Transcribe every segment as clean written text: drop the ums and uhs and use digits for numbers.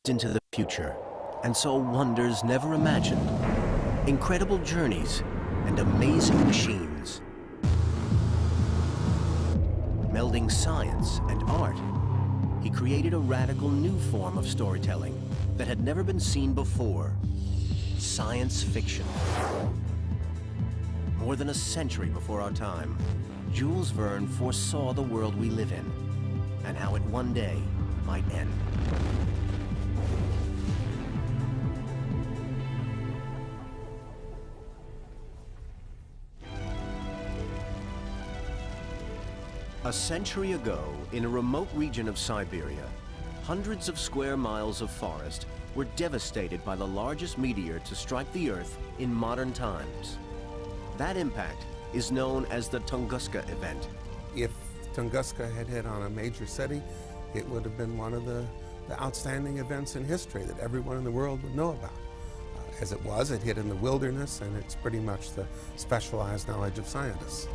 into the future and saw wonders never imagined, incredible journeys, and amazing machines. Melding science and art, he created a radical new form of storytelling that had never been seen before: science fiction. More than a century before our time, Jules Verne foresaw the world we live in and how it one day might end. A century ago, in a remote region of Siberia, hundreds of square miles of forest were devastated by the largest meteor to strike the Earth in modern times. That impact is known as the Tunguska event. If Tunguska had hit on a major city, it would have been one of the outstanding events in history that everyone in the world would know about. As it was, it hit in the wilderness, and it's pretty much the specialized knowledge of scientists.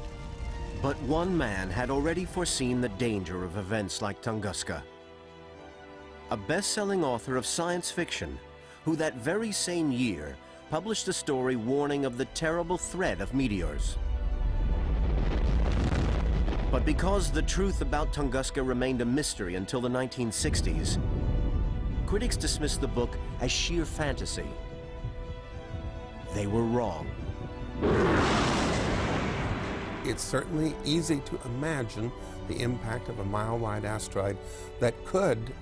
But one man had already foreseen the danger of events like Tunguska. A best-selling author of science fiction, who that very same year published a story warning of the terrible threat of meteors. But because the truth about Tunguska remained a mystery until the 1960s, critics dismissed the book as sheer fantasy. They were wrong. It's certainly easy to imagine the impact of a mile-wide asteroid that could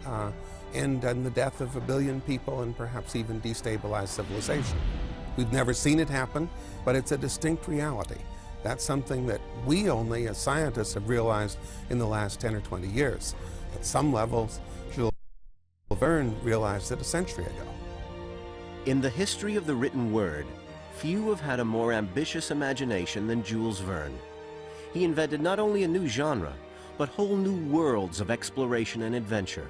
end in the death of 1 billion people and perhaps even destabilize civilization. We've never seen it happen, but it's a distinct reality. That's something that we only, as scientists, have realized in the last 10 or 20 years. At some levels, Jules Verne realized it a century ago. In the history of the written word, few have had a more ambitious imagination than Jules Verne. He invented not only a new genre, but whole new worlds of exploration and adventure.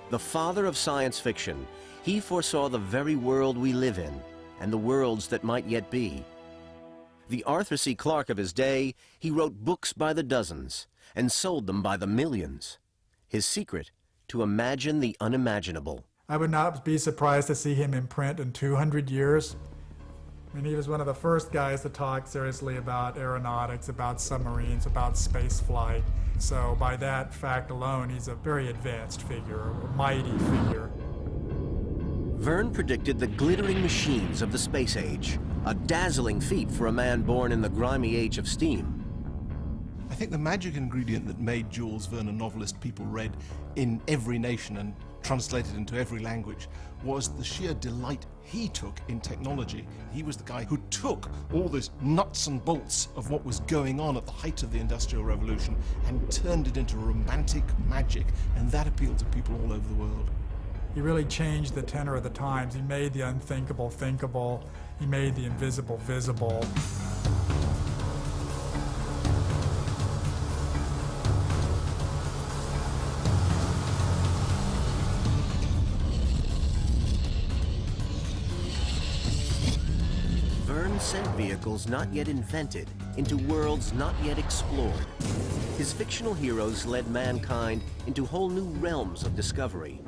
The father of science fiction, he foresaw the very world we live in and the worlds that might yet be. The Arthur C. Clarke of his day, he wrote books by the dozens and sold them by the millions. His secret, to imagine the unimaginable. I would not be surprised to see him in print in 200 years. I mean, he was one of the first guys to talk seriously about aeronautics, about submarines, about space flight. So by that fact alone, he's a very advanced figure, a mighty figure. Verne predicted the glittering machines of the space age, a dazzling feat for a man born in the grimy age of steam. I think the magic ingredient that made Jules Verne a novelist people read in every nation and translated into every language was the sheer delight he took in technology. He was the guy who took all this nuts and bolts of what was going on at the height of the Industrial Revolution and turned it into romantic magic, and that appealed to people all over the world. He really changed the tenor of the times. He made the unthinkable thinkable. He made the invisible visible. Verne sent vehicles not yet invented into worlds not yet explored. His fictional heroes led mankind into whole new realms of discovery.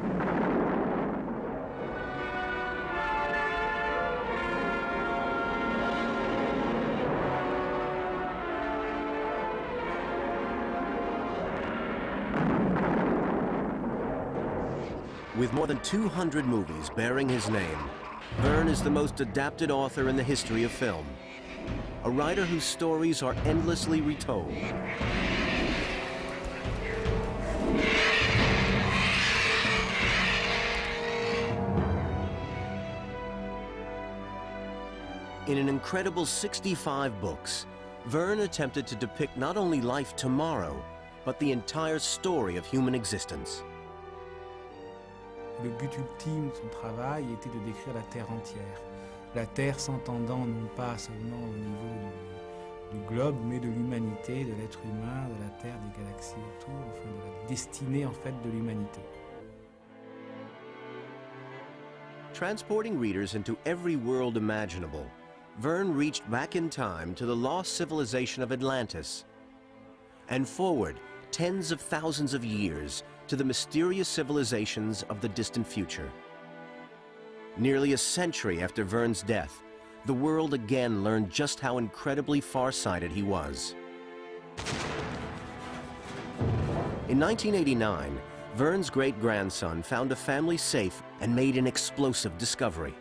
With more than 200 movies bearing his name, Verne is the most adapted author in the history of film. A writer whose stories are endlessly retold. In an incredible 65 books, Verne attempted to depict not only life tomorrow, but the entire story of human existence. Le but ultime de son travail était de décrire la Terre entière. La Terre s'entendant non pas seulement au niveau du globe, mais de l'humanité, de l'être humain, de la Terre, des galaxies autour, enfin de la destinée en fait de l'humanité. Transporting readers into every world imaginable, Verne reached back in time to the lost civilization of Atlantis and forward tens of thousands of years to to the mysterious civilizations of the distant future. Nearly a century after Verne's death, the world again learned just how incredibly far-sighted he was. In 1989, Verne's great-grandson found a family safe and made an explosive discovery.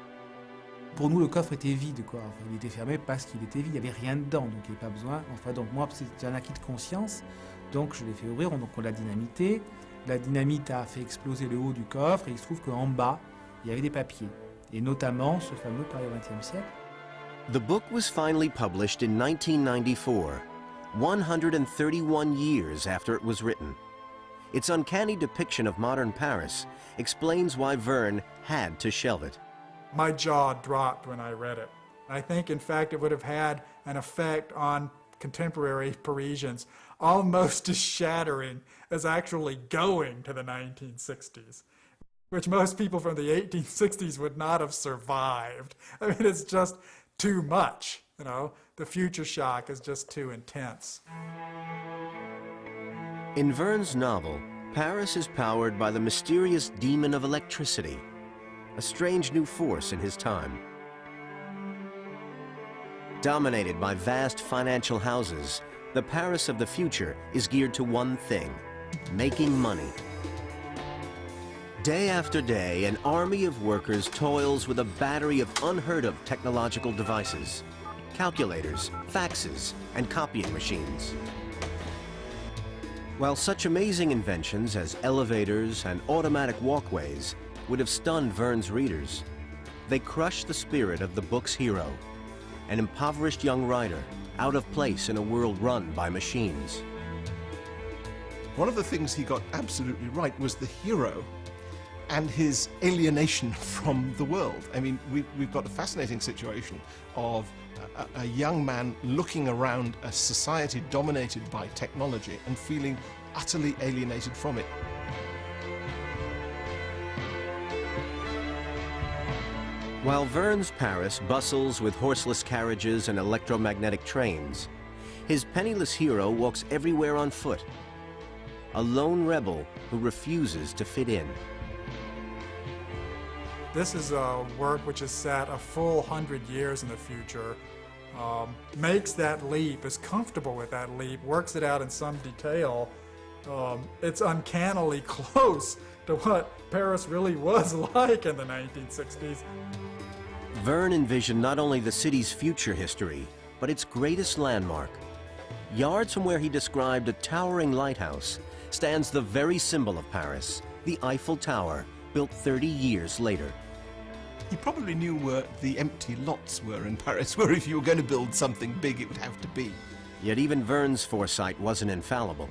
Pour nous, le coffre était vide, quoi. Enfin, il était fermé parce qu'il était vide, il n'y avait rien dedans, donc il n'y avait pas besoin. Enfin, donc moi, c'est un acquis de conscience, donc je l'ai fait ouvrir, donc on l'a dynamité. La dynamite a fait exploser le haut du coffre, et il se trouve qu'en bas, il y avait des papiers, et notamment ce fameux Paris au XXe siècle. The book was finally published in 1994, 131 years after it was written. Its uncanny depiction of modern Paris explains why Verne had to shelve it. My jaw dropped when I read it. I think, in fact, it would have had an effect on contemporary Parisians almost as shattering as actually going to the 1960s, which most people from the 1860s would not have survived. I mean, it's just too much, you know? The future shock is just too intense. In Verne's novel, Paris is powered by the mysterious demon of electricity, a strange new force in his time. Dominated by vast financial houses, the Paris of the future is geared to one thing: making money. Day after day, an army of workers toils with a battery of unheard-of technological devices: calculators, faxes, and copying machines. While such amazing inventions as elevators and automatic walkways would have stunned Verne's readers, they crushed the spirit of the book's hero, an impoverished young writer out of place in a world run by machines. One of the things he got absolutely right was the hero and his alienation from the world. I mean, we've got a fascinating situation of a young man looking around a society dominated by technology and feeling utterly alienated from it. While Verne's Paris bustles with horseless carriages and electromagnetic trains, his penniless hero walks everywhere on foot, a lone rebel who refuses to fit in. This is a work which is set a full 100 years in the future, makes that leap, is comfortable with that leap, works it out in some detail. It's uncannily close to what Paris really was like in the 1960s. Verne envisioned not only the city's future history, but its greatest landmark. Yards from where he described a towering lighthouse stands the very symbol of Paris, the Eiffel Tower, built 30 years later. He probably knew where the empty lots were in Paris, where if you were going to build something big, it would have to be. Yet even Verne's foresight wasn't infallible.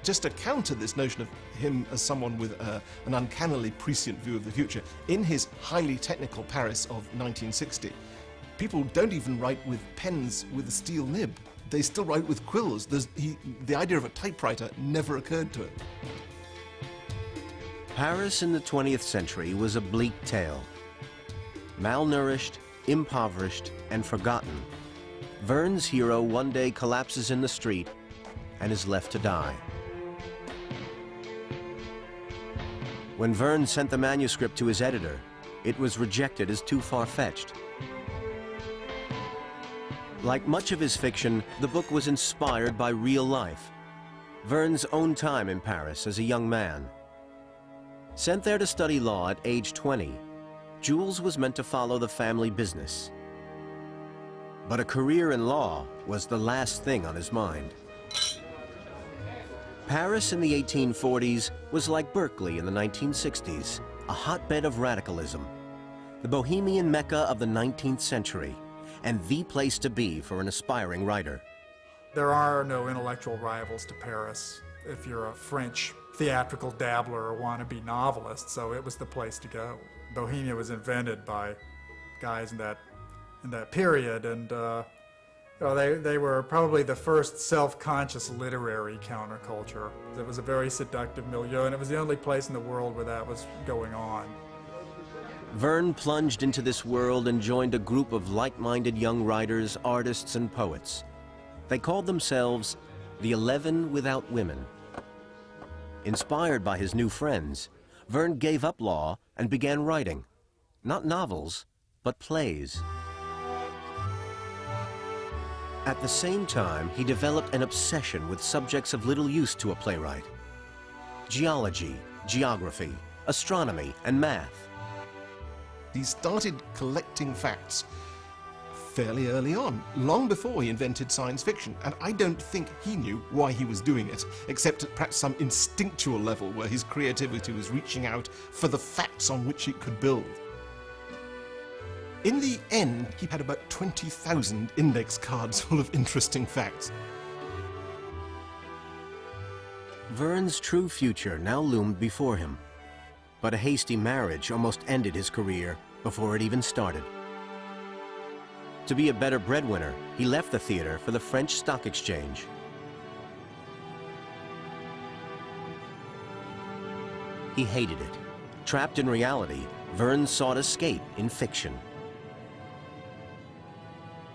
Just to counter this notion of him as someone with an uncannily prescient view of the future, in his highly technical Paris of 1960, people don't even write with pens with a steel nib. They still write with quills. The idea of a typewriter never occurred to him. Paris in the 20th century was a bleak tale. Malnourished, impoverished, and forgotten, Verne's hero one day collapses in the street and is left to die. When Verne sent the manuscript to his editor, it was rejected as too far-fetched. Like much of his fiction, the book was inspired by real life, Verne's own time in Paris as a young man. Sent there to study law at age 20, Jules was meant to follow the family business. But a career in law was the last thing on his mind. Paris in the 1840s was like Berkeley in the 1960s, a hotbed of radicalism, the bohemian mecca of the 19th century, and the place to be for an aspiring writer. There are no intellectual rivals to Paris if you're a French theatrical dabbler or wannabe novelist, so it was the place to go. Bohemia was invented by guys in that period, and they were probably the first self-conscious literary counterculture. It was a very seductive milieu, and it was the only place in the world where that was going on. Verne plunged into this world and joined a group of like-minded young writers, artists, and poets. They called themselves the 11 Without Women. Inspired by his new friends, Verne gave up law and began writing, not novels, but plays. At the same time, he developed an obsession with subjects of little use to a playwright: geology, geography, astronomy, and math. He started collecting facts fairly early on, long before he invented science fiction, and I don't think he knew why he was doing it, except at perhaps some instinctual level where his creativity was reaching out for the facts on which it could build. In the end, he had about 20,000 index cards full of interesting facts. Verne's true future now loomed before him, but a hasty marriage almost ended his career before it even started. To be a better breadwinner, he left the theater for the French stock exchange. He hated it. Trapped in reality, Verne sought escape in fiction.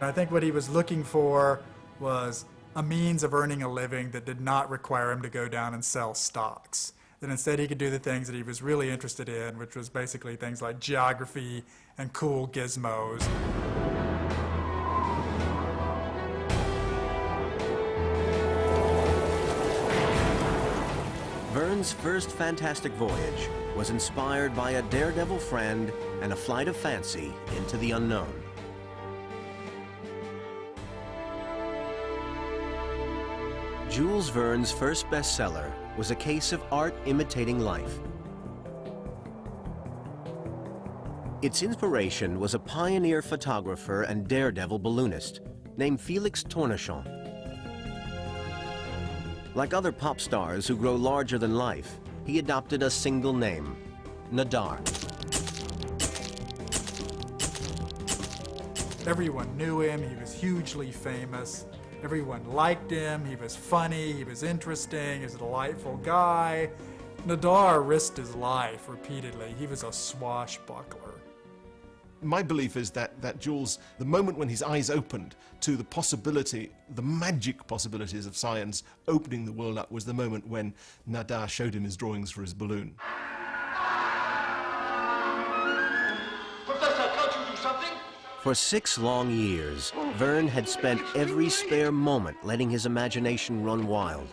I think what he was looking for was a means of earning a living that did not require him to go down and sell stocks. That instead he could do the things that he was really interested in, which was basically things like geography and cool gizmos. Verne's first fantastic voyage was inspired by a daredevil friend and a flight of fancy into the unknown. Jules Verne's first bestseller was A Case of Art Imitating Life. Its inspiration was a pioneer photographer and daredevil balloonist named Félix Tourneschon. Like other pop stars who grow larger than life, he adopted a single name, Nadar. Everyone knew him, he was hugely famous. Everyone liked him, he was funny, he was interesting, he was a delightful guy. Nadar risked his life repeatedly. He was a swashbuckler. My belief is that Jules, the moment when his eyes opened to the possibility, the magic possibilities of science opening the world up, was the moment when Nadar showed him his drawings for his balloon. Professor, can't you do something? For 6 long years, Verne had spent every spare moment letting his imagination run wild.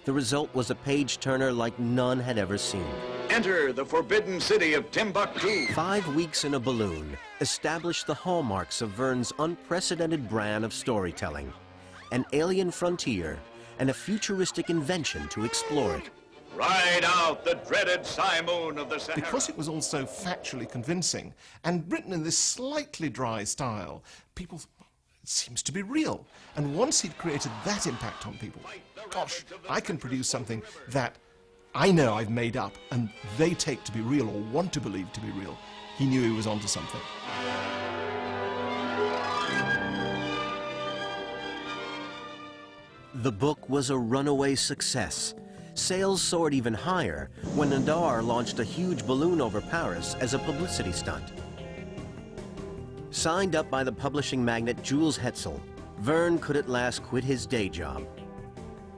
The result was a page-turner like none had ever seen. Enter the forbidden city of Timbuktu. 5 weeks in a balloon established the hallmarks of Verne's unprecedented brand of storytelling, an alien frontier, and a futuristic invention to explore it. Ride out the dreaded Simoon of the Sahara. Because it was also factually convincing and written in this slightly dry style, people thought, it seems to be real. And once he'd created that impact on people, gosh, I can produce something that I know I've made up and they take to be real or want to believe to be real. He knew he was onto something. The book was a runaway success. Sales soared even higher when Nadar launched a huge balloon over Paris as a publicity stunt. Signed up by the publishing magnate Jules Hetzel, Verne could at last quit his day job.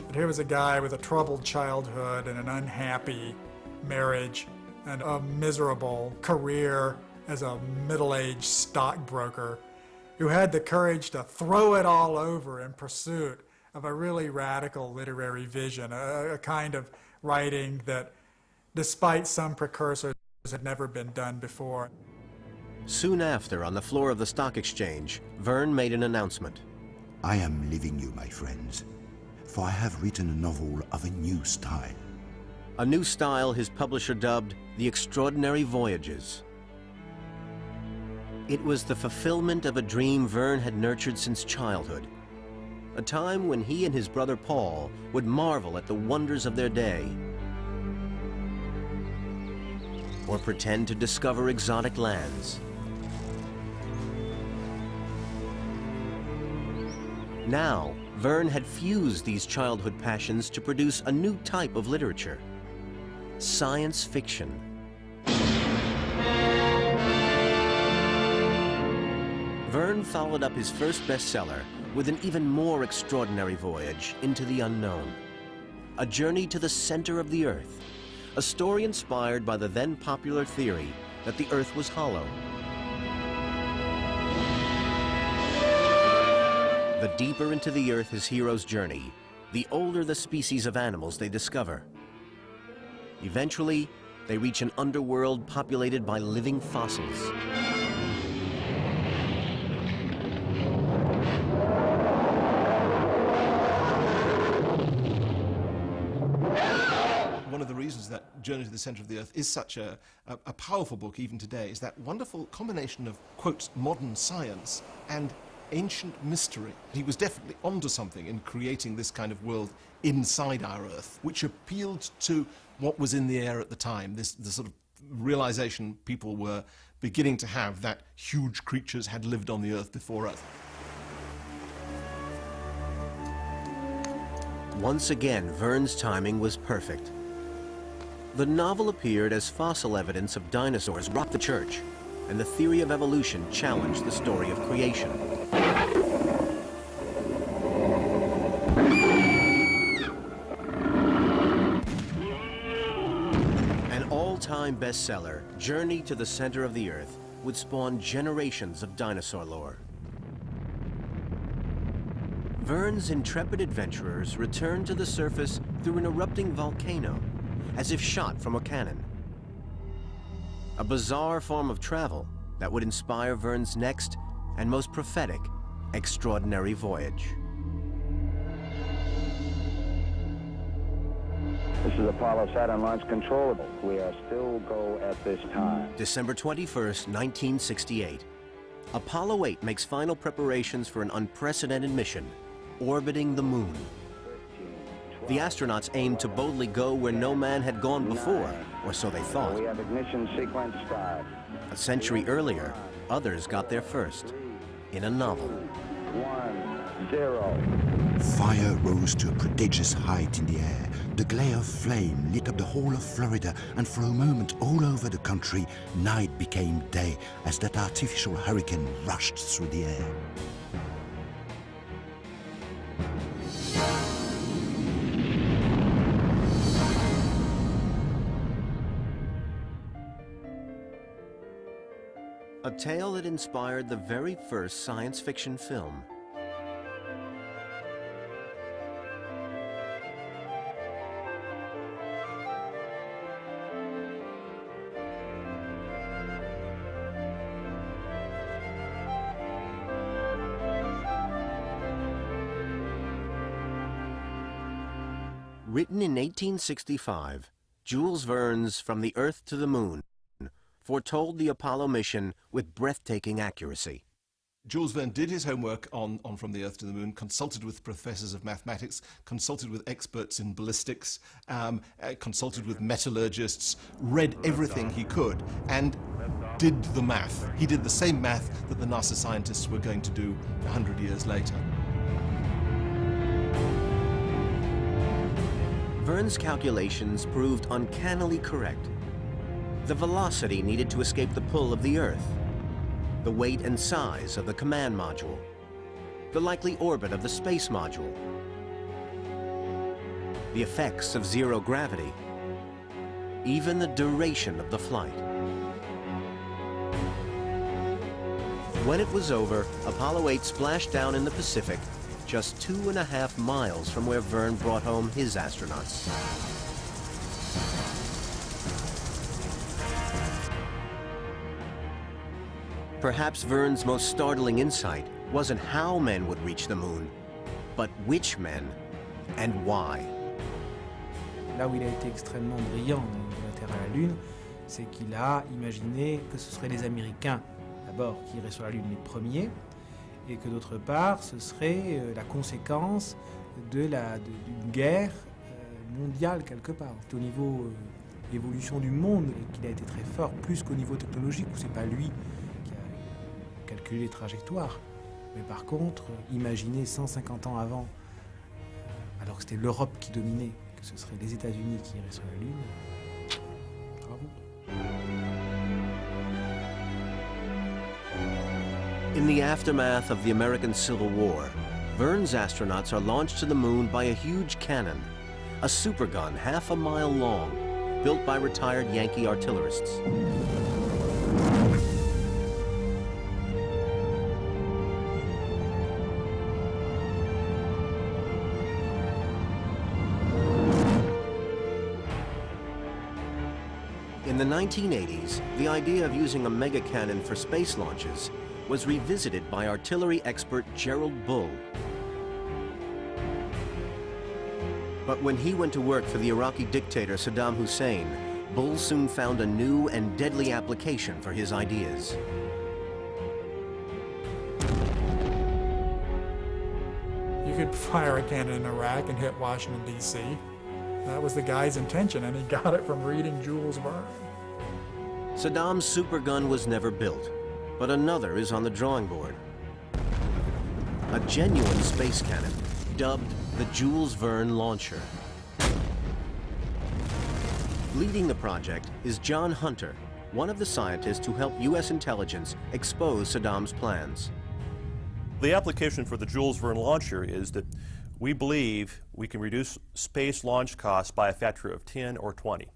But here was a guy with a troubled childhood and an unhappy marriage and a miserable career as a middle-aged stockbroker who had the courage to throw it all over in pursuit of a really radical literary vision, a kind of writing that, despite some precursors, had never been done before. Soon after, on the floor of the stock exchange, Verne made an announcement. I am leaving you, my friends, for I have written a novel of a new style. A new style his publisher dubbed The Extraordinary Voyages. It was the fulfillment of a dream Verne had nurtured since childhood, a time when he and his brother Paul would marvel at the wonders of their day, or pretend to discover exotic lands. Now, Verne had fused these childhood passions to produce a new type of literature: science fiction. Verne followed up his first bestseller with an even more extraordinary voyage into the unknown. A Journey to the Center of the Earth, a story inspired by the then popular theory that the Earth was hollow. The deeper into the Earth his heroes journey, the older the species of animals they discover. Eventually, they reach an underworld populated by living fossils. One of the reasons that Journey to the Center of the Earth is such a powerful book even today is that wonderful combination of, quotes, modern science and ancient mystery. He was definitely onto something in creating this kind of world inside our Earth, which appealed to what was in the air at the time, the sort of realization people were beginning to have that huge creatures had lived on the Earth before us. Once again, Verne's timing was perfect. The novel appeared as fossil evidence of dinosaurs rocked the church, and the theory of evolution challenged the story of creation. An all-time bestseller, Journey to the Center of the Earth, would spawn generations of dinosaur lore. Verne's intrepid adventurers returned to the surface through an erupting volcano, as if shot from a cannon. A bizarre form of travel that would inspire Verne's next and most prophetic, extraordinary voyage. This is Apollo Saturn launch control. We are still go at this time. December 21st, 1968. Apollo 8 makes final preparations for an unprecedented mission, orbiting the moon. The astronauts aimed to boldly go where no man had gone before, or so they thought. We have ignition sequence start. A century earlier, others got there first, in a novel. 1, 0. Fire rose to a prodigious height in the air. The glare of flame lit up the whole of Florida, and for a moment all over the country, night became day as that artificial hurricane rushed through the air. A tale that inspired the very first science fiction film. Written in 1865, Jules Verne's From the Earth to the Moon foretold the Apollo mission with breathtaking accuracy. Jules Verne did his homework on From the Earth to the Moon, consulted with professors of mathematics, consulted with experts in ballistics, consulted with metallurgists, read everything he could, and did the math. He did the same math that the NASA scientists were going to do 100 years later. Verne's calculations proved uncannily correct. The velocity needed to escape the pull of the Earth, the weight and size of the command module, the likely orbit of the space module, the effects of zero gravity, even the duration of the flight. When it was over, Apollo 8 splashed down in the Pacific, just 2.5 miles from where Verne brought home his astronauts. Perhaps Verne's most startling insight wasn't how men would reach the moon, but which men and why. Là où il a été extrêmement brillant dans la Terre à la Lune, c'est qu'il a imaginé que ce seraient les Américains, d'abord, qui iraient sur la Lune les premiers, et que d'autre part, ce serait la conséquence d'une guerre mondiale quelque part. Au niveau évolution du monde, qu'il a été très fort, plus qu'au niveau technologique, où c'est pas lui qui a calculé les trajectoires. Mais par contre, imaginer 150 ans avant, alors que c'était l'Europe qui dominait, que ce serait les États-Unis qui iraient sur la Lune, bravo. In the aftermath of the American Civil War, Verne's astronauts are launched to the moon by a huge cannon, a supergun half a mile long, built by retired Yankee artillerists. In the 1980s, the idea of using a mega cannon for space launches was revisited by artillery expert Gerald Bull. But when he went to work for the Iraqi dictator Saddam Hussein, Bull soon found a new and deadly application for his ideas. You could fire a cannon in Iraq and hit Washington, D.C. That was the guy's intention, and he got it from reading Jules Verne. Saddam's supergun was never built, but another is on the drawing board. A genuine space cannon, dubbed the Jules Verne launcher. Leading the project is John Hunter, one of the scientists who helped U.S. intelligence expose Saddam's plans. The application for the Jules Verne launcher is that we believe we can reduce space launch costs by a factor of 10 or 20.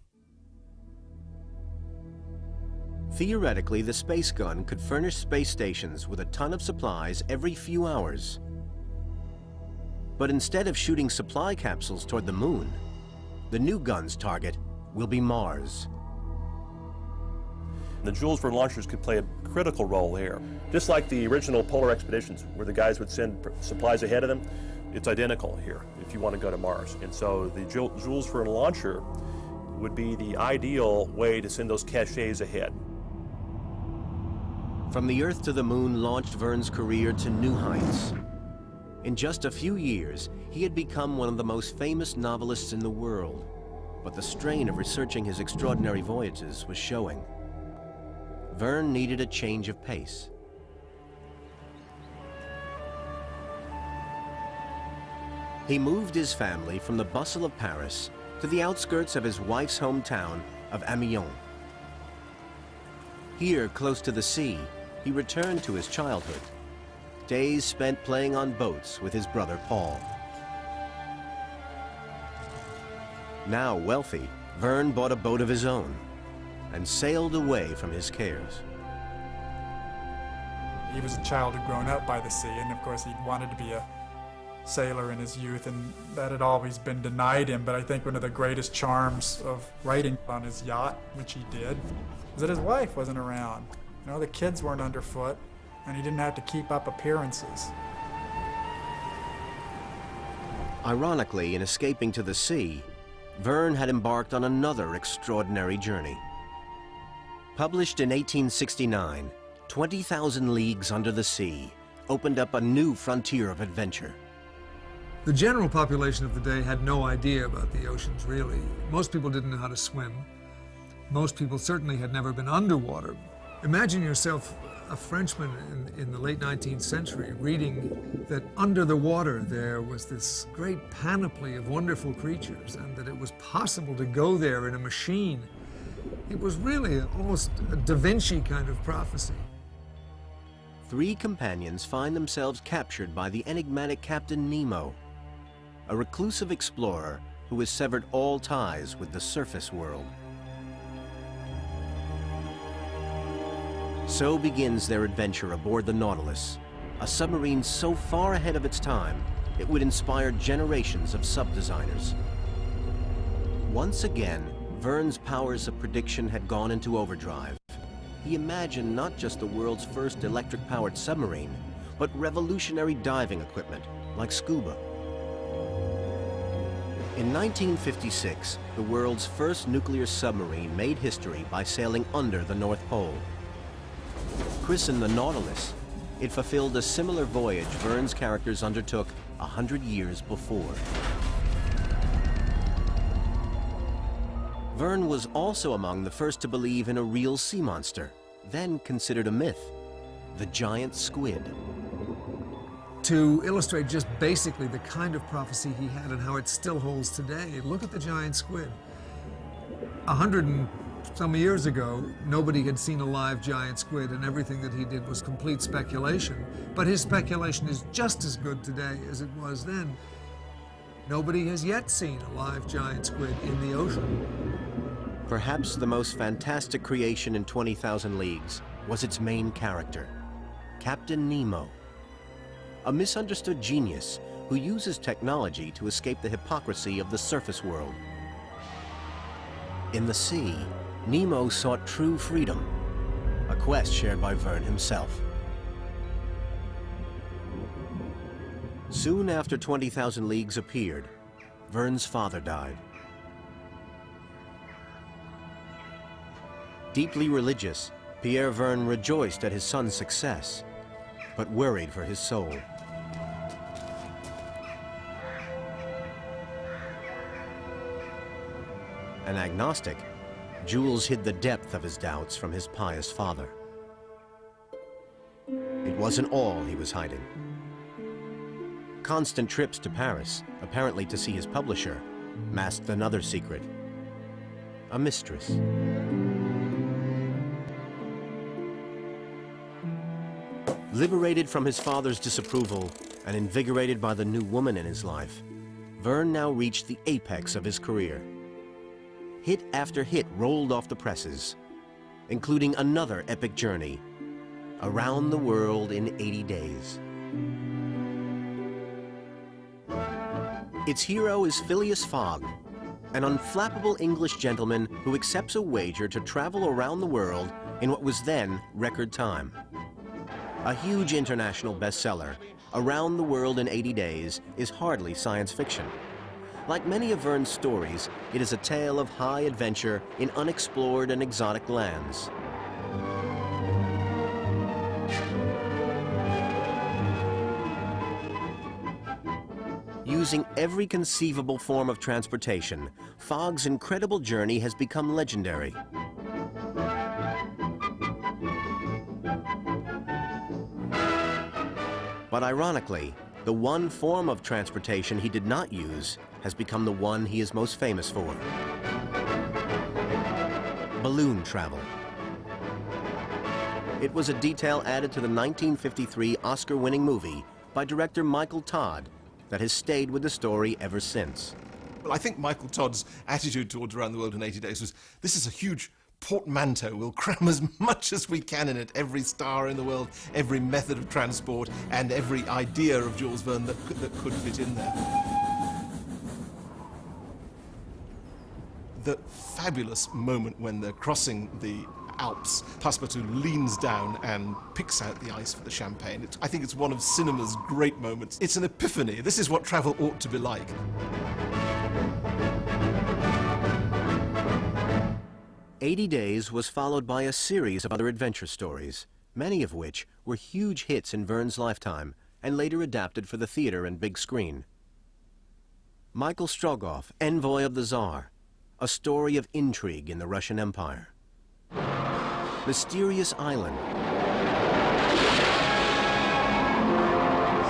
Theoretically, the space gun could furnish space stations with a ton of supplies every few hours. But instead of shooting supply capsules toward the moon, the new gun's target will be Mars. The Jules Verne launchers could play a critical role there. Just like the original polar expeditions, where the guys would send supplies ahead of them, it's identical here if you want to go to Mars. And so the Jules Verne launcher would be the ideal way to send those caches ahead. From the Earth to the Moon launched Verne's career to new heights. In just a few years, he had become one of the most famous novelists in the world. But the strain of researching his extraordinary voyages was showing. Verne needed a change of pace. He moved his family from the bustle of Paris to the outskirts of his wife's hometown of Amiens. Here, close to the sea, he returned to his childhood, days spent playing on boats with his brother Paul. Now wealthy, Verne bought a boat of his own and sailed away from his cares. He was a child who'd grown up by the sea, and of course he wanted to be a sailor in his youth, and that had always been denied him. But I think one of the greatest charms of writing on his yacht, which he did, was that his wife wasn't around. You know, the kids weren't underfoot, and he didn't have to keep up appearances. Ironically, in escaping to the sea, Verne had embarked on another extraordinary journey. Published in 1869, 20,000 Leagues Under the Sea opened up a new frontier of adventure. The general population of the day had no idea about the oceans, really. Most people didn't know how to swim. Most people certainly had never been underwater. Imagine yourself a Frenchman in the late 19th century reading that under the water there was this great panoply of wonderful creatures, and that it was possible to go there in a machine. It was really almost a Da Vinci kind of prophecy. Three companions find themselves captured by the enigmatic Captain Nemo, a reclusive explorer who has severed all ties with the surface world. So begins their adventure aboard the Nautilus, a submarine so far ahead of its time, it would inspire generations of sub-designers. Once again, Verne's powers of prediction had gone into overdrive. He imagined not just the world's first electric-powered submarine, but revolutionary diving equipment, like scuba. In 1956, the world's first nuclear submarine made history by sailing under the North Pole. Christened the Nautilus, it fulfilled a similar voyage Verne's characters undertook 100 years before. Verne was also among the first to believe in a real sea monster, then considered a myth, the giant squid. To illustrate just basically the kind of prophecy he had and how it still holds today, look at the giant squid. 100 and some years ago, nobody had seen a live giant squid, and everything that he did was complete speculation. But his speculation is just as good today as it was then. Nobody has yet seen a live giant squid in the ocean. Perhaps the most fantastic creation in 20,000 Leagues was its main character, Captain Nemo, a misunderstood genius who uses technology to escape the hypocrisy of the surface world. In the sea, Nemo sought true freedom, a quest shared by Verne himself. Soon after 20,000 Leagues appeared, Verne's father died. Deeply religious, Pierre Verne rejoiced at his son's success, but worried for his soul. An agnostic, Jules hid the depth of his doubts from his pious father. It wasn't all he was hiding. Constant trips to Paris, apparently to see his publisher, masked another secret: a mistress. Liberated from his father's disapproval and invigorated by the new woman in his life, Verne now reached the apex of his career. Hit after hit rolled off the presses, including another epic journey, Around the World in 80 Days. Its hero is Phileas Fogg, an unflappable English gentleman who accepts a wager to travel around the world in what was then record time. A huge international bestseller, Around the World in 80 Days is hardly science fiction. Like many of Verne's stories, it is a tale of high adventure in unexplored and exotic lands. Using every conceivable form of transportation, Fogg's incredible journey has become legendary. But ironically, the one form of transportation he did not use has become the one he is most famous for: balloon travel. It was a detail added to the 1953 Oscar-winning movie by director Michael Todd that has stayed with the story ever since. Well, I think Michael Todd's attitude towards Around the World in 80 Days was, this is a huge portmanteau. We'll cram as much as we can in it, every star in the world, every method of transport, and every idea of Jules Verne that could fit in there. The fabulous moment when they're crossing the Alps, Passepartout leans down and picks out the ice for the champagne. I think it's one of cinema's great moments. It's an epiphany. This is what travel ought to be like. "80 Days" was followed by a series of other adventure stories, many of which were huge hits in Verne's lifetime and later adapted for the theater and big screen. Michael Strogoff, Envoy of the Tsar, a story of intrigue in the Russian Empire. Mysterious Island.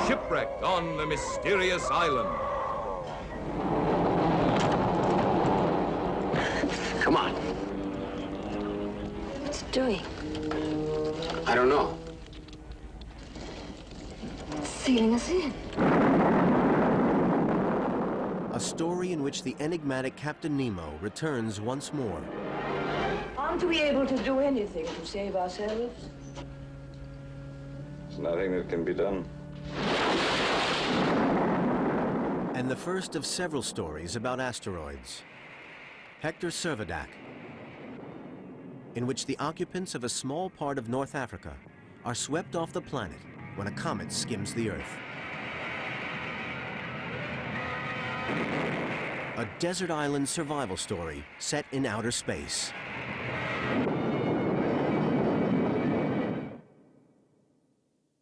Shipwrecked on the mysterious island. Come on. What's it doing? I don't know. Sealing us in. A story in which the enigmatic Captain Nemo returns once more. Aren't we able to do anything to save ourselves? There's nothing that can be done. And the first of several stories about asteroids. Hector Servadac, in which the occupants of a small part of North Africa are swept off the planet when a comet skims the Earth. A desert island survival story set in outer space.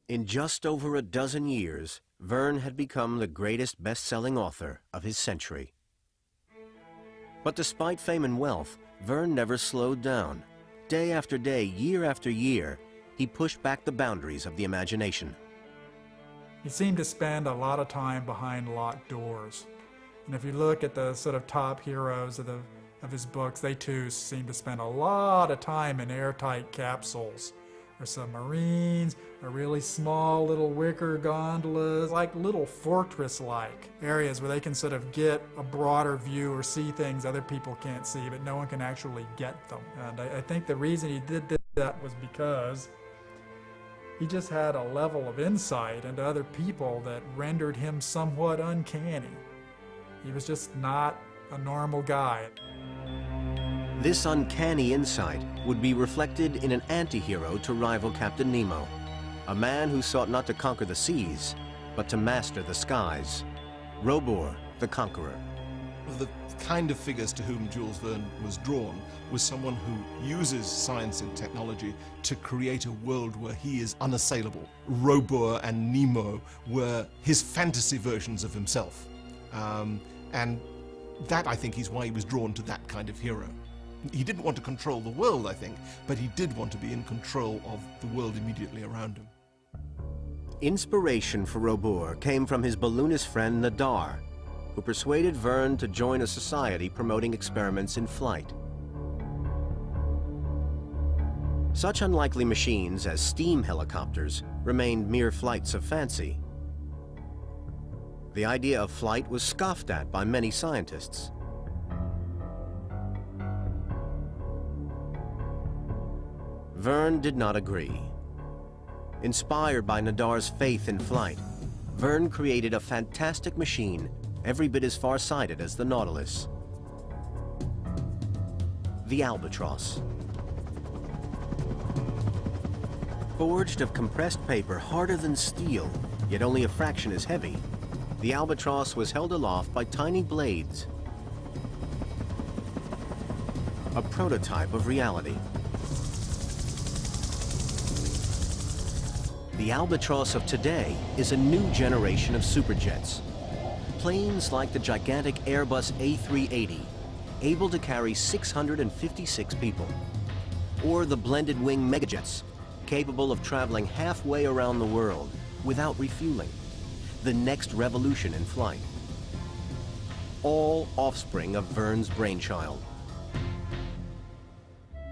In just over a dozen years, Verne had become the greatest best-selling author of his century. But despite fame and wealth, Verne never slowed down. Day after day, year after year, he pushed back the boundaries of the imagination. He seemed to spend a lot of time behind locked doors. And if you look at the sort of top heroes of his books, they too seem to spend a lot of time in airtight capsules, or submarines, or really small little wicker gondolas, like little fortress-like areas where they can sort of get a broader view or see things other people can't see, but no one can actually get them. And I think the reason he did that was because he just had a level of insight into other people that rendered him somewhat uncanny. He was just not a normal guy. This uncanny insight would be reflected in an anti-hero to rival Captain Nemo, a man who sought not to conquer the seas, but to master the skies. Robur, the Conqueror. The kind of figures to whom Jules Verne was drawn was someone who uses science and technology to create a world where he is unassailable. Robur and Nemo were his fantasy versions of himself. And that, I think, is why he was drawn to that kind of hero. He didn't want to control the world, I think, but he did want to be in control of the world immediately around him. Inspiration for Robur came from his balloonist friend Nadar, who persuaded Verne to join a society promoting experiments in flight. Such unlikely machines as steam helicopters remained mere flights of fancy. The idea of flight was scoffed at by many scientists. Verne did not agree. Inspired by Nadar's faith in flight, Verne created a fantastic machine every bit as far-sighted as the Nautilus. The Albatross. Forged of compressed paper harder than steel, yet only a fraction as heavy, the Albatross was held aloft by tiny blades. A prototype of reality. The Albatross of today is a new generation of superjets. Planes like the gigantic Airbus A380, able to carry 656 people. Or the blended wing megajets, capable of traveling halfway around the world without refueling. The next revolution in flight. All offspring of Verne's brainchild.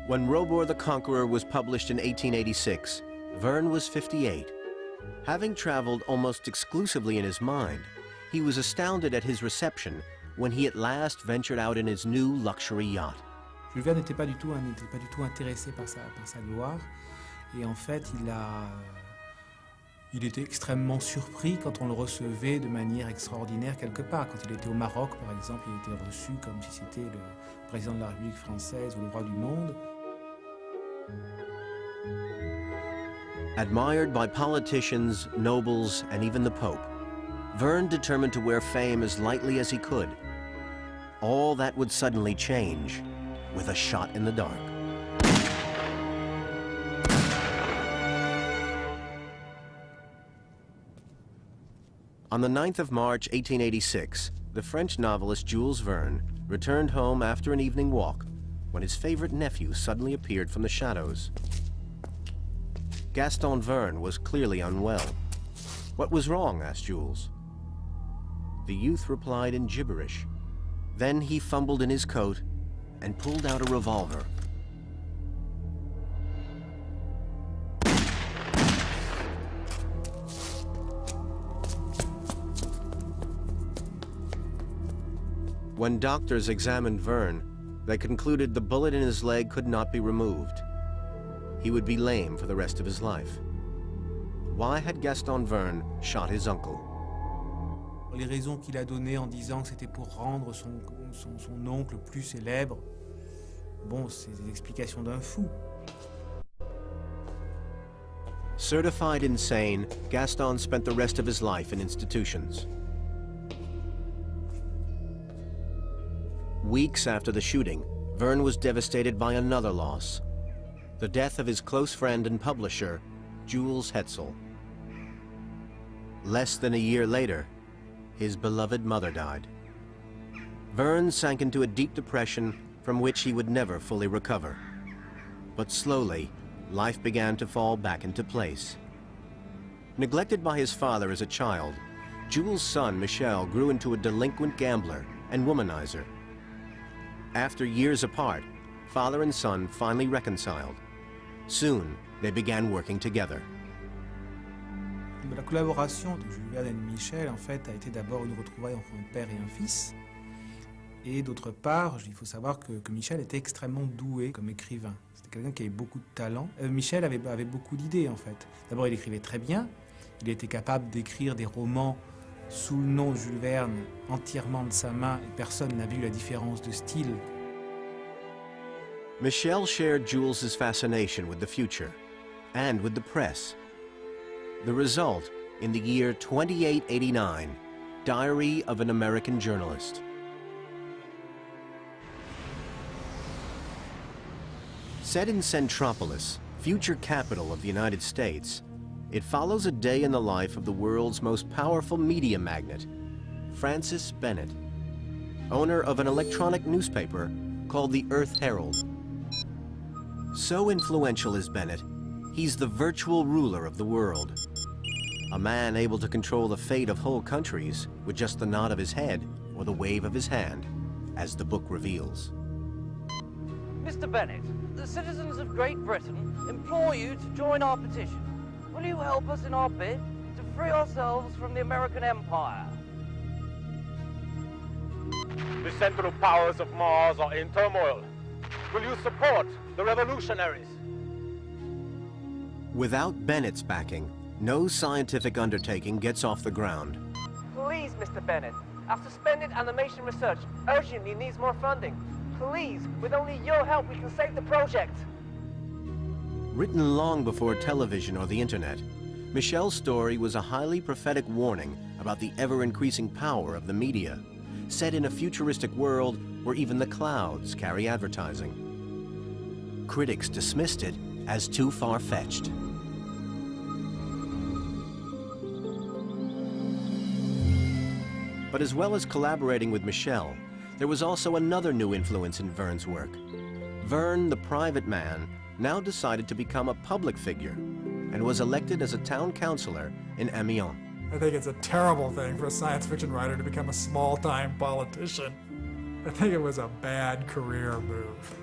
When Robur the Conqueror was published in 1886, Verne was 58. Having traveled almost exclusively in his mind, he was astounded at his reception when he at last ventured out in his new luxury yacht. Jules Verne n'était pas du tout intéressé par sa gloire, et en fait il était extrêmement surpris quand on le recevait de manière extraordinaire quelque part. Quand il était au Maroc, par exemple, il était reçu comme si c'était le président de la République française ou le roi du monde. Admired by politicians, nobles, and even the Pope, Verne determined to wear fame as lightly as he could. All that would suddenly change with a shot in the dark. On the 9th of March, 1886, the French novelist Jules Verne returned home after an evening walk when his favorite nephew suddenly appeared from the shadows. Gaston Verne was clearly unwell. What was wrong? Asked Jules. The youth replied in gibberish. Then he fumbled in his coat and pulled out a revolver. When doctors examined Verne, they concluded the bullet in his leg could not be removed. He would be lame for the rest of his life. Why had Gaston Verne shot his uncle? Les raisons qu'il a données en disant que c'était pour rendre son oncle plus célèbre, bon, c'est des explications d'un fou. Certified insane, Gaston spent the rest of his life in institutions. Weeks after the shooting, Verne was devastated by another loss. The death of his close friend and publisher, Jules Hetzel. Less than a year later, his beloved mother died. Verne sank into a deep depression from which he would never fully recover. But slowly, life began to fall back into place. Neglected by his father as a child, Jules' son, Michel, grew into a delinquent gambler and womanizer. After years apart, father and son finally reconciled. Soon, they began working together. La collaboration de Jules Verne et de Michel, en fait, a été d'abord une retrouvaille entre un père et un fils. Et d'autre part, il faut savoir que Michel était extrêmement doué comme écrivain. C'était quelqu'un qui avait beaucoup de talent. Michel avait beaucoup d'idées, en fait. D'abord, il écrivait très bien. Il était capable d'écrire des romans sous le nom de Jules Verne, entièrement de sa main, et personne n'a vu la différence de style. Michel shared Jules's fascination with the future and with the press. The result, in the year 2889, Diary of an American Journalist. Set in Centropolis, future capital of the United States, it follows a day in the life of the world's most powerful media magnate, Francis Bennett, owner of an electronic newspaper called the Earth Herald. So influential is Bennett, he's the virtual ruler of the world. A man able to control the fate of whole countries with just the nod of his head or the wave of his hand, as the book reveals. Mr. Bennett, the citizens of Great Britain implore you to join our petition. Will you help us in our bid to free ourselves from the American Empire? The Central Powers of Mars are in turmoil. Will you support the revolutionaries? Without Bennett's backing, no scientific undertaking gets off the ground. Please, Mr. Bennett, our suspended animation research urgently needs more funding. Please, with only your help, we can save the project. Written long before television or the internet, Michel's story was a highly prophetic warning about the ever-increasing power of the media, set in a futuristic world where even the clouds carry advertising. Critics dismissed it as too far-fetched. But as well as collaborating with Michel, there was also another new influence in Verne's work. Verne, the private man, now decided to become a public figure and was elected as a town councillor in Amiens. I think it's a terrible thing for a science fiction writer to become a small-time politician. I think it was a bad career move.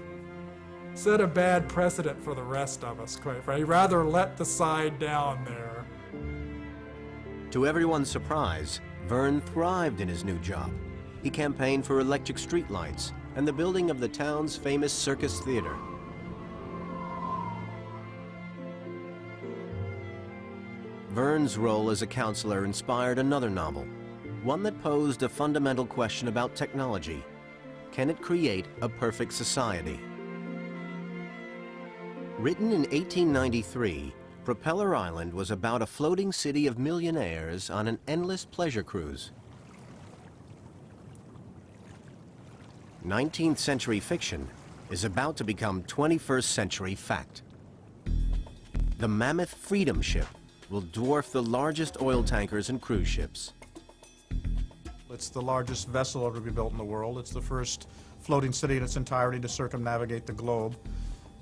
Set a bad precedent for the rest of us, quite frankly. Rather let the side down there. To everyone's surprise, Verne thrived in his new job. He campaigned for electric streetlights and the building of the town's famous circus theater. Verne's role as a counselor inspired another novel, one that posed a fundamental question about technology. Can it create a perfect society? Written in 1893, Propeller Island was about a floating city of millionaires on an endless pleasure cruise. 19th century fiction is about to become 21st century fact. The mammoth Freedom Ship will dwarf the largest oil tankers and cruise ships. It's the largest vessel ever to be built in the world. It's the first floating city in its entirety to circumnavigate the globe.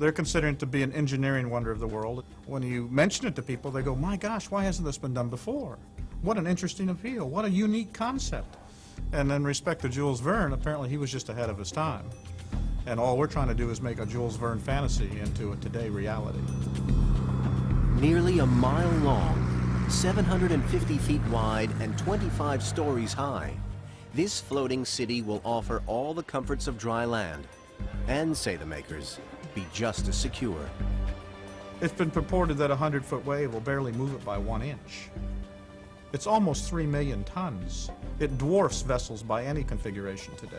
They're considering it to be an engineering wonder of the world. When you mention it to people, they go, my gosh, why hasn't this been done before? What an interesting appeal. What a unique concept. And in respect to Jules Verne, apparently he was just ahead of his time. And all we're trying to do is make a Jules Verne fantasy into a today reality. Nearly a mile long, 750 feet wide, and 25 stories high, this floating city will offer all the comforts of dry land, and, say the makers, be just as secure. It's been purported that a 100-foot wave will barely move it by 1 inch. It's almost 3 million tons. It dwarfs vessels by any configuration today.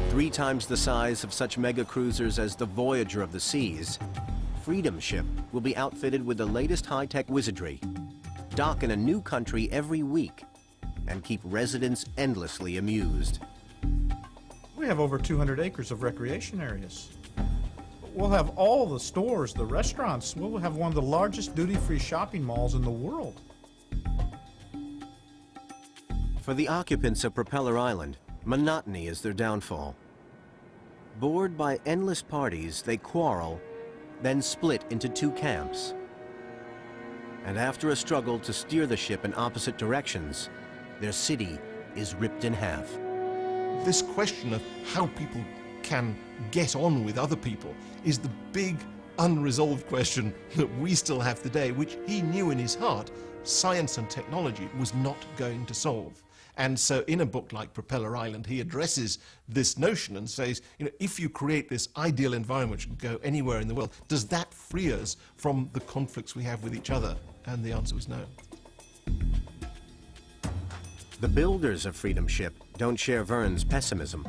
3 times the size of such mega cruisers as the Voyager of the Seas, Freedom Ship will be outfitted with the latest high-tech wizardry, dock in a new country every week, and keep residents endlessly amused. We have over 200 acres of recreation areas. We'll have all the stores, the restaurants. We'll have one of the largest duty-free shopping malls in the world. For the occupants of Propeller Island, monotony is their downfall. Bored by endless parties, they quarrel, then split into 2 camps. And after a struggle to steer the ship in opposite directions, their city is ripped in half. This question of how people can get on with other people is the big unresolved question that we still have today, which he knew in his heart science and technology was not going to solve. And so in a book like Propeller Island, he addresses this notion and says, you know, if you create this ideal environment which can go anywhere in the world, does that free us from the conflicts we have with each other? And the answer was no. The builders of Freedom Ship don't share Verne's pessimism.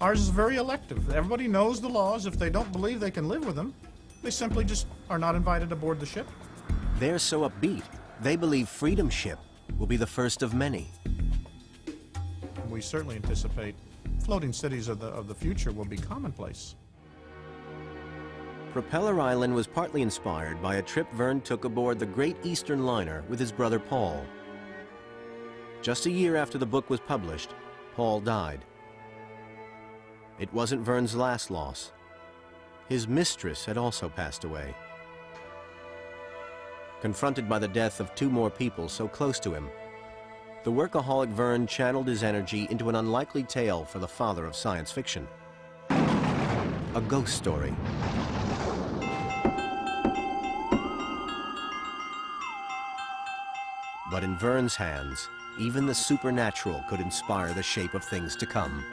Ours is very elective. Everybody knows the laws. If they don't believe they can live with them, they simply just are not invited aboard the ship. They're so upbeat, they believe Freedom Ship will be the first of many. We certainly anticipate floating cities of the future will be commonplace. Propeller Island was partly inspired by a trip Verne took aboard the Great Eastern Liner with his brother Paul. Just a year after the book was published, Paul died. It wasn't Verne's last loss. His mistress had also passed away. Confronted by the death of 2 more people so close to him, the workaholic Verne channeled his energy into an unlikely tale for the father of science fiction. A ghost story. But in Verne's hands, even the supernatural could inspire the shape of things to come.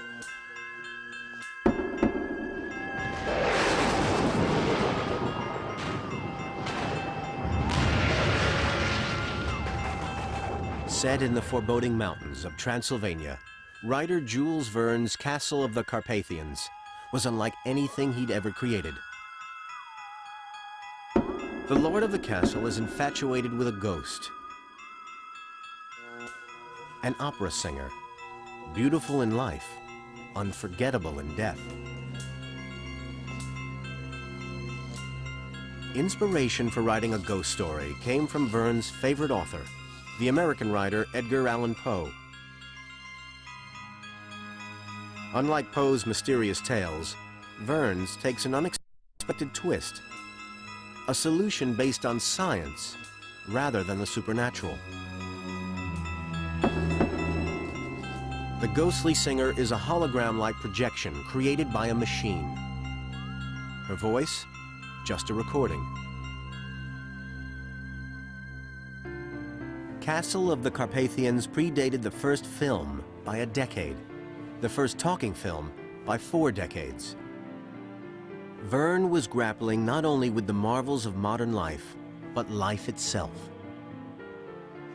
Set in the foreboding mountains of Transylvania, writer Jules Verne's Castle of the Carpathians was unlike anything he'd ever created. The lord of the castle is infatuated with a ghost, an opera singer, beautiful in life, unforgettable in death. Inspiration for writing a ghost story came from Verne's favorite author, the American writer Edgar Allan Poe. Unlike Poe's mysterious tales, Verne's takes an unexpected twist, a solution based on science rather than the supernatural. The ghostly singer is a hologram-like projection created by a machine. Her voice, just a recording. Castle of the Carpathians predated the first film by a decade, the first talking film by 4 decades. Verne was grappling not only with the marvels of modern life, but life itself.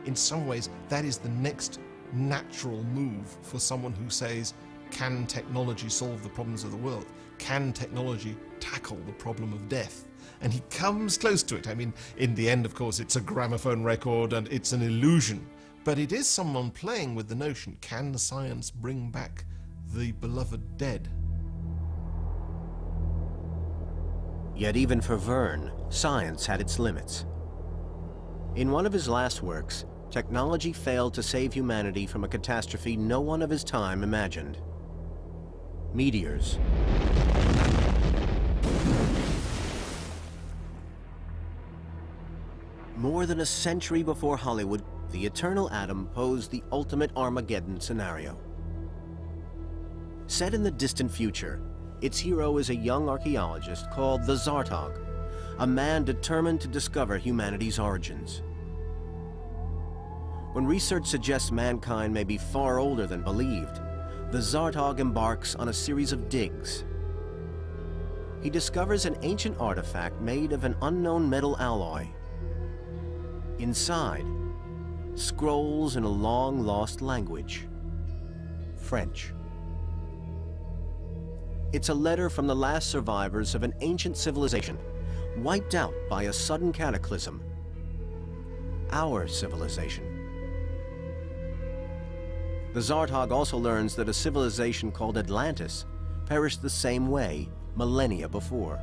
In some ways, that is the next natural move for someone who says, can technology solve the problems of the world? Can technology tackle the problem of death? And he comes close to it. I mean, in the end, of course, it's a gramophone record and it's an illusion. But it is someone playing with the notion, can science bring back the beloved dead? Yet even for Verne, science had its limits. In one of his last works, technology failed to save humanity from a catastrophe no one of his time imagined. Meteors. More than a century before Hollywood, the eternal atom posed the ultimate Armageddon scenario. Set in the distant future, its hero is a young archaeologist called the Zartog, a man determined to discover humanity's origins. When research suggests mankind may be far older than believed, the Zartog embarks on a series of digs. He discovers an ancient artifact made of an unknown metal alloy. Inside, scrolls in a long-lost language, French. It's a letter from the last survivors of an ancient civilization, wiped out by a sudden cataclysm. Our civilization. The Zartog also learns that a civilization called Atlantis perished the same way millennia before.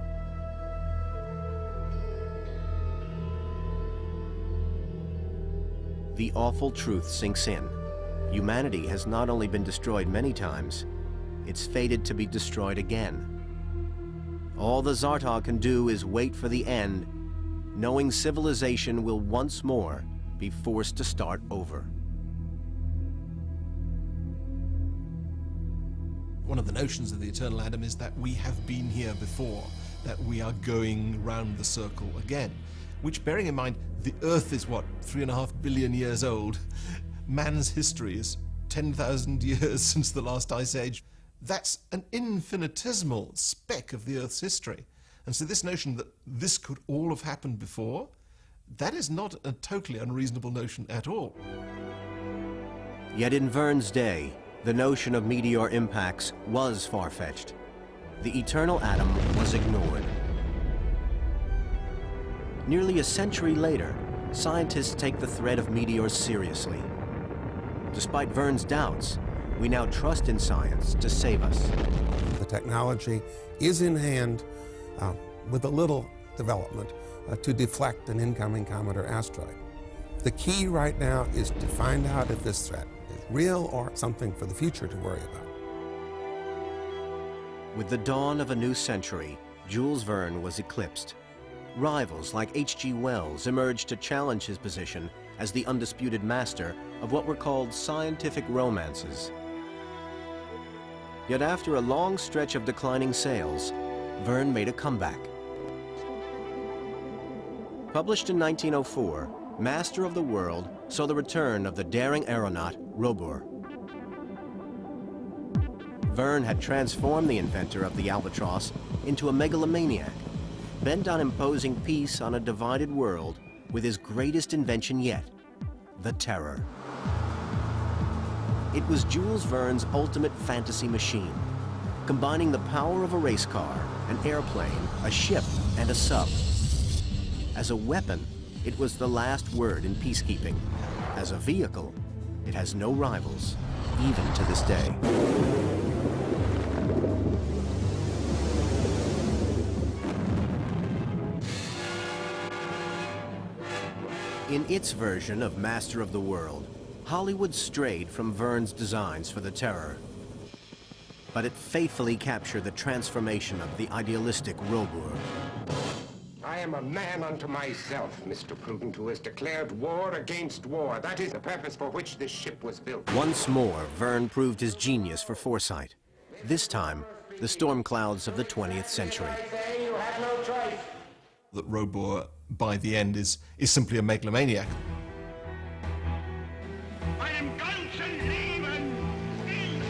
The awful truth sinks in. Humanity has not only been destroyed many times, it's fated to be destroyed again. All the Zartog can do is wait for the end, knowing civilization will once more be forced to start over. One of the notions of the eternal Adam is that we have been here before, that we are going round the circle again, which, bearing in mind, the Earth is, what, 3.5 billion years old? Man's history is 10,000 years since the last ice age. That's an infinitesimal speck of the Earth's history. And so this notion that this could all have happened before, that is not a totally unreasonable notion at all. Yet in Verne's day, the notion of meteor impacts was far-fetched. The eternal atom was ignored. Nearly a century later, scientists take the threat of meteors seriously. Despite Verne's doubts, we now trust in science to save us. The technology is in hand with a little development to deflect an incoming comet or asteroid. The key right now is to find out if this threat is real or something for the future to worry about. With the dawn of a new century, Jules Verne was eclipsed. Rivals like H.G. Wells emerged to challenge his position as the undisputed master of what were called scientific romances. Yet after a long stretch of declining sales, Verne made a comeback. Published in 1904, Master of the World saw the return of the daring aeronaut Robur. Verne had transformed the inventor of the albatross into a megalomaniac, bent on imposing peace on a divided world with his greatest invention yet, the Terror. It was Jules Verne's ultimate fantasy machine, combining the power of a race car, an airplane, a ship, and a sub. As a weapon, it was the last word in peacekeeping. As a vehicle, it has no rivals, even to this day. In its version of Master of the World, Hollywood strayed from Verne's designs for the Terror. But it faithfully captured the transformation of the idealistic Robur. I am a man unto myself, Mr. Prudent, who has declared war against war. That is the purpose for which this ship was built. Once more, Verne proved his genius for foresight. This time, the storm clouds of the 20th century. You have no choice. That Robur, by the end, is simply a megalomaniac.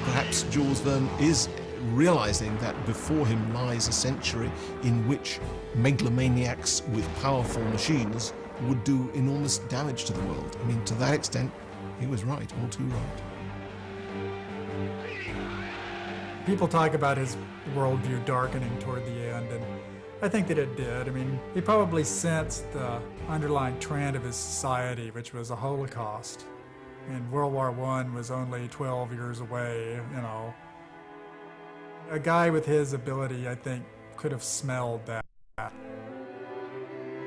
Perhaps Jules Verne is realizing that before him lies a century in which megalomaniacs with powerful machines would do enormous damage to the world. I mean, to that extent, he was right, all too right. People talk about his worldview darkening toward the end, and I think that it did. I mean, he probably sensed the underlying trend of his society, which was a Holocaust. And World War I was only 12 years away, you know. A guy with his ability, I think, could have smelled that.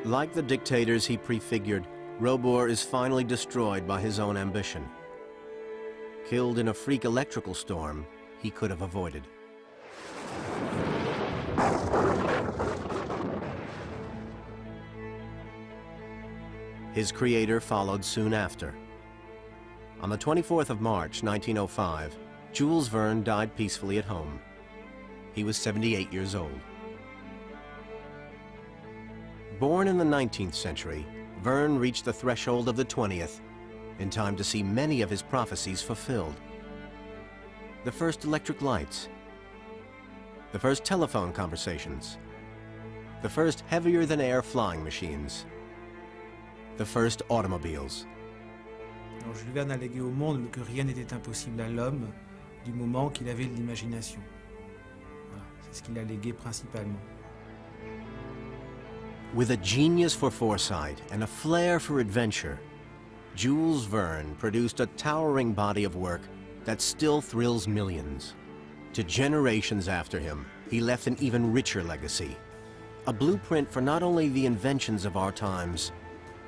Like the dictators he prefigured, Robur is finally destroyed by his own ambition. Killed in a freak electrical storm he could have avoided. His creator followed soon after. On the 24th of March, 1905, Jules Verne died peacefully at home. He was 78 years old. Born in the 19th century, Verne reached the threshold of the 20th in time to see many of his prophecies fulfilled. The first electric lights, the first telephone conversations, the first heavier-than-air flying machines, the first automobiles. Alors Jules Verne a légué au monde que rien n'était impossible à l'homme du moment qu'il avait de l'imagination. Voilà, c'est ce qu'il a légué principalement. With a genius for foresight and a flair for adventure, Jules Verne produced a towering body of work that still thrills millions. To generations after him, he left an even richer legacy, a blueprint for not only the inventions of our times,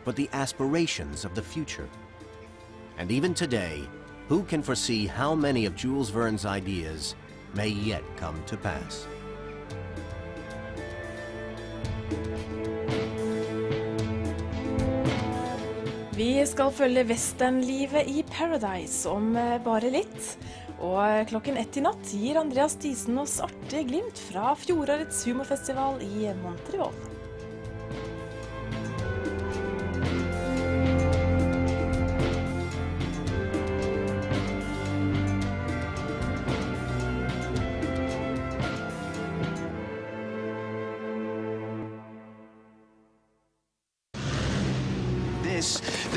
but the aspirations of the future. And even today, who can foresee how many of Jules Verne's ideas may yet come to pass? Vi skal følge westernlivet i Paradise om bare litt. Og klokken 1 i natt gir Andreas Diesen oss artige glimt fra fjorårets humorfestival i Montreal.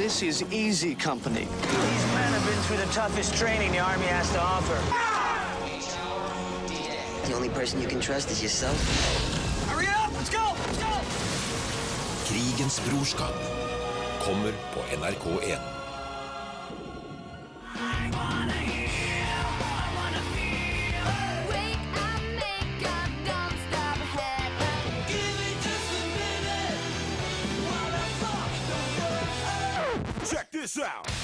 This is easy company. These men have been through the toughest training the Army has to offer. The only person you can trust is yourself. Hurry up! Let's go! Let's go! Krigens brorskap kommer på NRK1. Check this out.